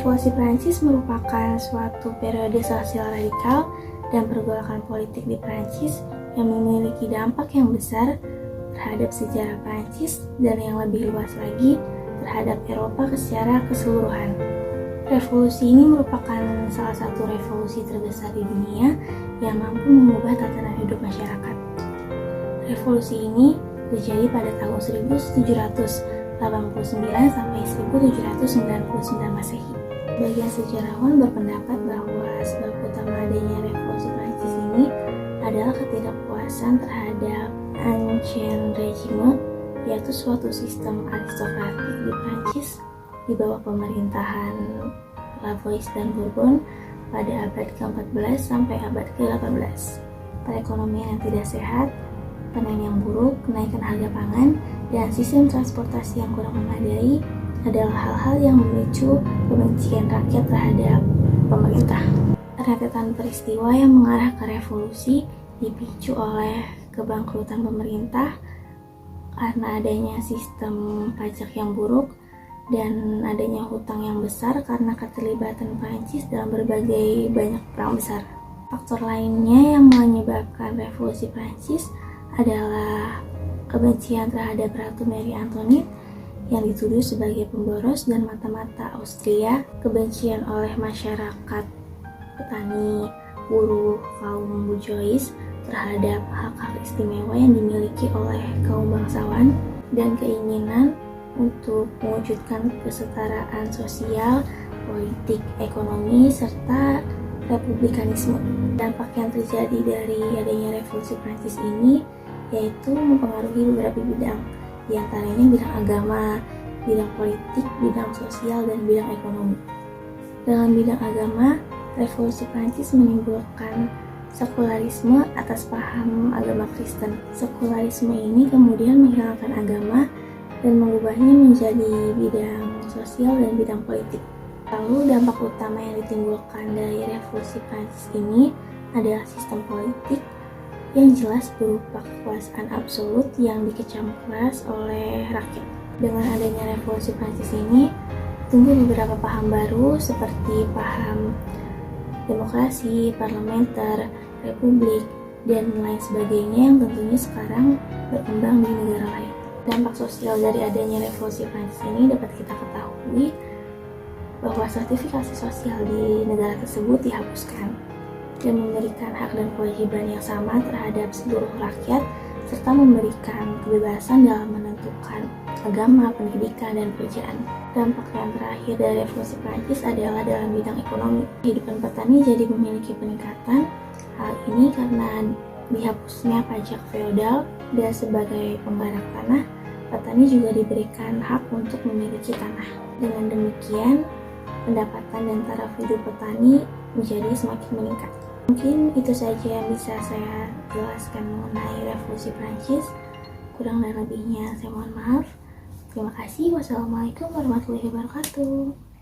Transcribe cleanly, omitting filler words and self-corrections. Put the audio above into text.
Revolusi Prancis merupakan suatu periode sosial radikal dan pergolakan politik di Prancis yang memiliki dampak yang besar terhadap sejarah Prancis dan yang lebih luas lagi terhadap Eropa secara keseluruhan. Revolusi ini merupakan salah satu revolusi terbesar di dunia yang mampu mengubah tatanan hidup masyarakat. Revolusi ini terjadi pada tahun 1789 sampai 1799 Masehi. Bagian sejarawan berpendapat bahwa sebab utama adanya revolusi Prancis ini adalah ketidakpuasan terhadap Ancien Régime, yaitu suatu sistem aristokratik di Prancis di bawah pemerintahan Lavoisier dan Bourbon pada abad ke-14 sampai abad ke-18. Perekonomian yang tidak sehat, panen yang buruk, kenaikan harga pangan, dan sistem transportasi yang kurang memadai adalah hal-hal yang memicu kebencian rakyat terhadap pemerintah. Rentetan peristiwa yang mengarah ke revolusi dipicu oleh kebangkrutan pemerintah karena adanya sistem pajak yang buruk dan adanya hutang yang besar karena keterlibatan Prancis dalam berbagai banyak perang besar. Faktor lainnya yang menyebabkan revolusi Prancis adalah kebencian terhadap Ratu Marie Antoinette yang dituduh sebagai pemboros dan mata-mata Austria, kebencian oleh masyarakat petani, buruh, kaum bourgeois terhadap hak-hak istimewa yang dimiliki oleh kaum bangsawan, dan keinginan untuk mewujudkan kesetaraan sosial, politik, ekonomi, serta republikanisme. Dampak yang terjadi dari adanya revolusi Prancis ini yaitu mempengaruhi beberapa bidang, di antaranya bidang agama, bidang politik, bidang sosial, dan bidang ekonomi. Dalam bidang agama, revolusi Prancis menimbulkan sekularisme atas paham agama Kristen. Sekularisme ini kemudian menghilangkan agama dan mengubahnya menjadi bidang sosial dan bidang politik. Lalu dampak utama yang ditimbulkan dari revolusi Prancis ini adalah sistem politik yang jelas berupa kekuasaan absolut yang dikecam keras oleh rakyat. Dengan adanya revolusi Prancis ini, tumbuh beberapa paham baru seperti paham demokrasi, parlementer, republik, dan lain sebagainya yang tentunya sekarang berkembang di negara lain. Dampak sosial dari adanya revolusi Prancis ini dapat kita ketahui bahwa sertifikasi sosial di negara tersebut dihapuskan dan memberikan hak dan kewajiban yang sama terhadap seluruh rakyat, serta memberikan kebebasan dalam menentukan agama, pendidikan, dan pekerjaan. Dampak yang terakhir dari revolusi Prancis adalah dalam bidang ekonomi. Kehidupan petani jadi memiliki peningkatan. Hal ini karena dihapusnya pajak feodal, dan sebagai penggarap tanah, petani juga diberikan hak untuk memiliki tanah. Dengan demikian, pendapatan dan taraf hidup petani menjadi semakin meningkat. Mungkin itu saja yang bisa saya jelaskan mengenai revolusi Prancis. Kurang dan lebihnya saya mohon maaf. Terima kasih. Wassalamualaikum warahmatullahi wabarakatuh.